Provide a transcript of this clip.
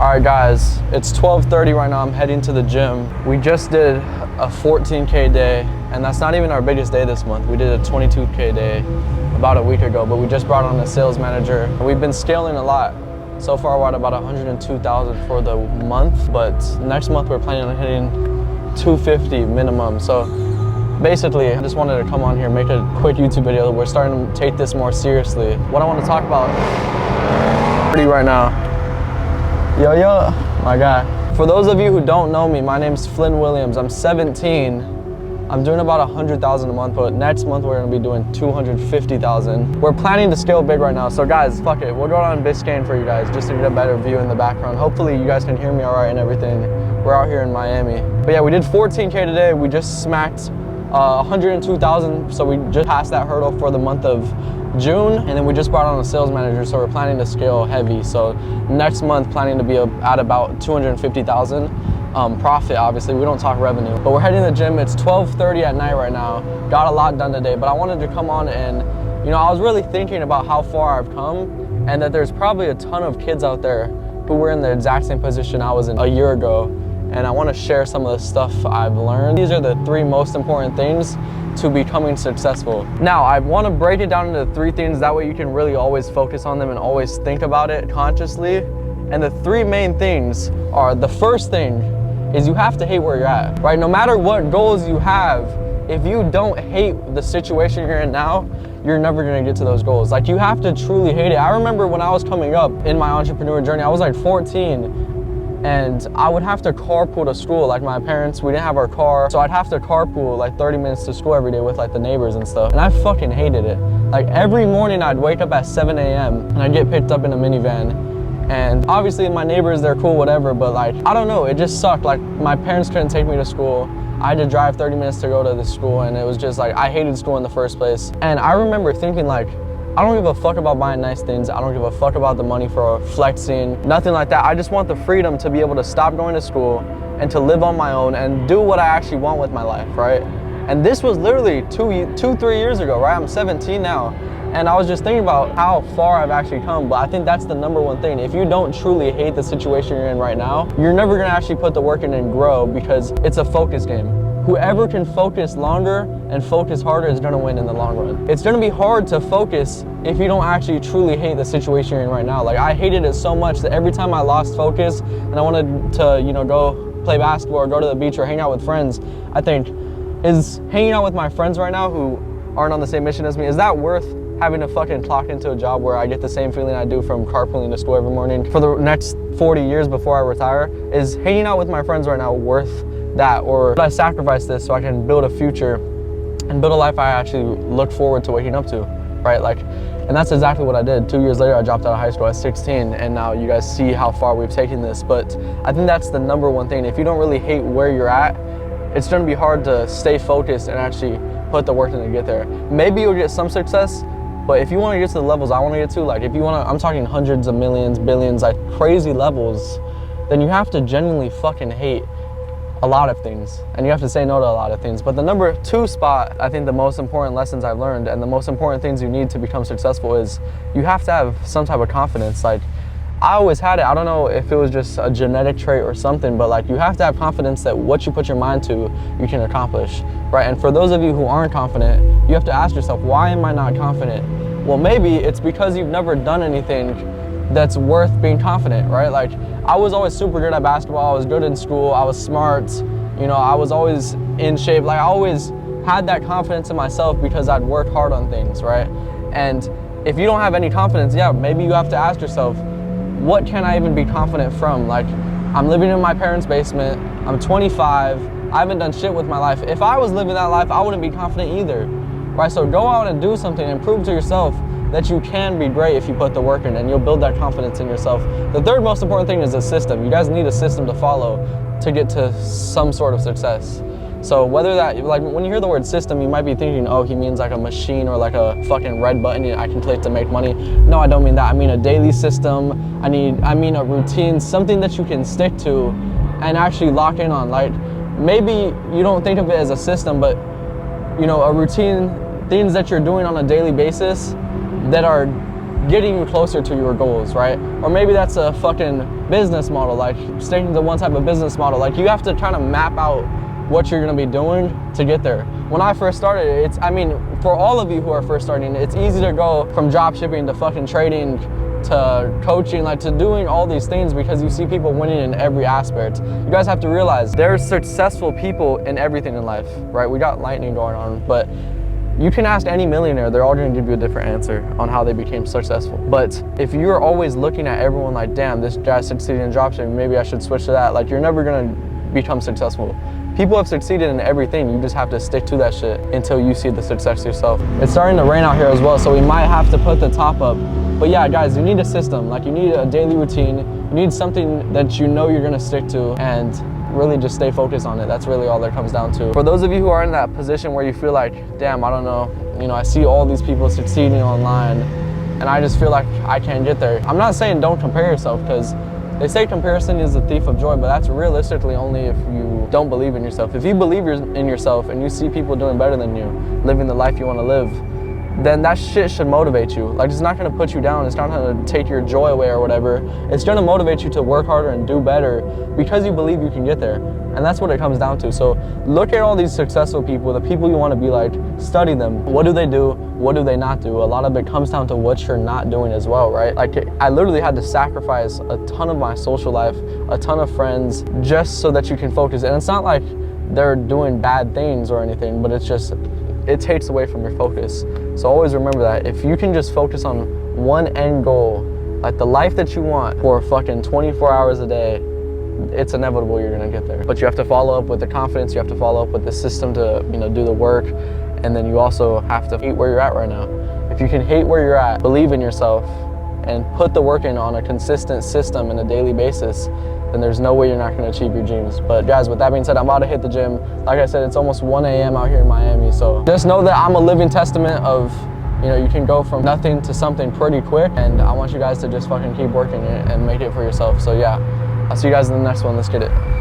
All right guys, it's 12:30 right now. I'm heading to the gym. We just did a 14K day, and that's not even our biggest day this month. We did a 22K day about a week ago, but we just brought on a sales manager. We've been scaling a lot. So far we're at about 102,000 for the month, but next month we're planning on hitting 250 minimum. So basically, I just wanted to come on here, make a quick YouTube video. We're starting to take this more seriously. What I want to talk about right now. Yo, my guy. For those of you who don't know me, my name's Flynn Williams. I'm 17. I'm doing about 100,000 a month, but next month we're gonna be doing 250,000. We're planning to scale big right now. So guys, fuck it. We'll go on Biscayne for you guys just to get a better view in the background. Hopefully you guys can hear me all right and everything. We're out here in Miami. But yeah, we did 14K today. We just smacked 102,000. So we just passed that hurdle for the month of June, and then we just brought on a sales manager, so we're planning to scale heavy. So next month planning to be at about 250,000 profit. Obviously we don't talk revenue, but we're heading to the gym. It's 12:30 at night right now. Got a lot done today, but I wanted to come on and, you know, I was really thinking about how far I've come, and that there's probably a ton of kids out there who were in the exact same position I was in a year ago, and I want to share some of the stuff I've learned. These are the three most important things to becoming successful. Now, I want to break it down into three things. That way you can really always focus on them and always think about it consciously. And the three main things are, the first thing is you have to hate where you're at, right? No matter what goals you have, if you don't hate the situation you're in now, you're never gonna get to those goals. Like, you have to truly hate it. I remember when I was coming up in my entrepreneur journey, I was like 14, and I would have to carpool to school. Like, my parents, we didn't have our car, so I'd have to carpool like 30 minutes to school every day with like the neighbors and stuff. And I fucking hated it. Like, every morning I'd wake up at 7 a.m. and I'd get picked up in a minivan. And obviously my neighbors, they're cool, whatever, but like, I don't know, it just sucked. Like, my parents couldn't take me to school. I had to drive 30 minutes to go to the school, and it was just like, I hated school in the first place. And I remember thinking like, I don't give a fuck about buying nice things. I don't give a fuck about the money for flexing, nothing like that. I just want the freedom to be able to stop going to school and to live on my own and do what I actually want with my life, right? And this was literally 3 years ago, right? I'm 17 now. And I was just thinking about how far I've actually come, but I think that's the number one thing. If you don't truly hate the situation you're in right now, you're never gonna actually put the work in and grow, because it's a focus game. Whoever can focus longer and focus harder is gonna win in the long run. It's gonna be hard to focus if you don't actually truly hate the situation you're in right now. Like, I hated it so much that every time I lost focus and I wanted to, you know, go play basketball or go to the beach or hang out with friends, I think, is hanging out with my friends right now who aren't on the same mission as me, is that worth having to fucking clock into a job where I get the same feeling I do from carpooling to school every morning for the next 40 years before I retire? Is hanging out with my friends right now worth that? Or should I sacrifice this so I can build a future and build a life I actually look forward to waking up to, right? Like, and that's exactly what I did. 2 years later, I dropped out of high school at 16, and now you guys see how far we've taken this. But I think that's the number one thing. If you don't really hate where you're at, it's gonna be hard to stay focused and actually put the work in to get there. Maybe you'll get some success, but if you wanna get to the levels I wanna get to, like if you wanna, I'm talking hundreds of millions, billions, like crazy levels, then you have to genuinely fucking hate a lot of things, and you have to say no to a lot of things. But the number two spot, I think the most important lessons I've learned and the most important things you need to become successful is you have to have some type of confidence. Like, I always had it. I don't know if it was just a genetic trait or something, but like, you have to have confidence that what you put your mind to, you can accomplish, right? And for those of you who aren't confident, you have to ask yourself, why am I not confident? Well, maybe it's because you've never done anything that's worth being confident, right? Like, I was always super good at basketball. I was good in school. I was smart. You know, I was always in shape. Like, I always had that confidence in myself because I'd worked hard on things, right? And if you don't have any confidence, yeah, maybe you have to ask yourself, what can I even be confident from? Like, I'm living in my parents' basement. I'm 25. I haven't done shit with my life. If I was living that life, I wouldn't be confident either, right? So go out and do something and prove to yourself that you can be great if you put the work in, and you'll build that confidence in yourself. The third most important thing is a system. You guys need a system to follow to get to some sort of success. So whether that, like, when you hear the word system, you might be thinking, oh, he means like a machine or like a fucking red button I can click to make money. No, I don't mean that. I mean a daily system. I mean a routine, something that you can stick to and actually lock in on. Like, maybe you don't think of it as a system, but, you know, a routine, things that you're doing on a daily basis that are getting you closer to your goals, right? Or maybe that's a fucking business model, like sticking to one type of business model. Like, you have to kind of map out what you're gonna be doing to get there. When I first started, I mean, for all of you who are first starting, it's easy to go from drop shipping to fucking trading to coaching, like to doing all these things because you see people winning in every aspect. You guys have to realize there's successful people in everything in life, right? We got lightning going on, but you can ask any millionaire, they're all gonna give you a different answer on how they became successful. But if you're always looking at everyone like, damn, this guy's succeeding in dropshipping, maybe I should switch to that, like, you're never gonna become successful. People have succeeded in everything. You just have to stick to that shit until you see the success yourself. It's starting to rain out here as well, so we might have to put the top up. But yeah, guys, you need a system. Like, you need a daily routine. You need something that you know you're gonna stick to and really just stay focused on it. That's really all that comes down to. For those of you who are in that position where you feel like, damn, I don't know, you know, I see all these people succeeding online and I just feel like I can't get there. I'm not saying don't compare yourself, because they say comparison is the thief of joy, but that's realistically only if you don't believe in yourself. If you believe in yourself and you see people doing better than you, living the life you want to live, then that shit should motivate you. Like, it's not gonna put you down, it's not gonna take your joy away or whatever. It's gonna motivate you to work harder and do better because you believe you can get there. And that's what it comes down to. So look at all these successful people, the people you wanna be like, study them. What do they do? What do they not do? A lot of it comes down to what you're not doing as well, right? Like, I literally had to sacrifice a ton of my social life, a ton of friends, just so that you can focus. And it's not like they're doing bad things or anything, but it's just, it takes away from your focus. So always remember that if you can just focus on one end goal, like the life that you want for fucking 24 hours a day, it's inevitable you're gonna get there. But you have to follow up with the confidence, you have to follow up with the system to, you know, do the work, and then you also have to hate where you're at right now. If you can hate where you're at, believe in yourself, and put the work in on a consistent system on a daily basis, then there's no way you're not gonna achieve your dreams. But guys, with that being said, I'm about to hit the gym. Like I said, it's almost 1 a.m. out here in Miami, so just know that I'm a living testament of, you know, you can go from nothing to something pretty quick, and I want you guys to just fucking keep working it and make it for yourself. So yeah, I'll see you guys in the next one. Let's get it.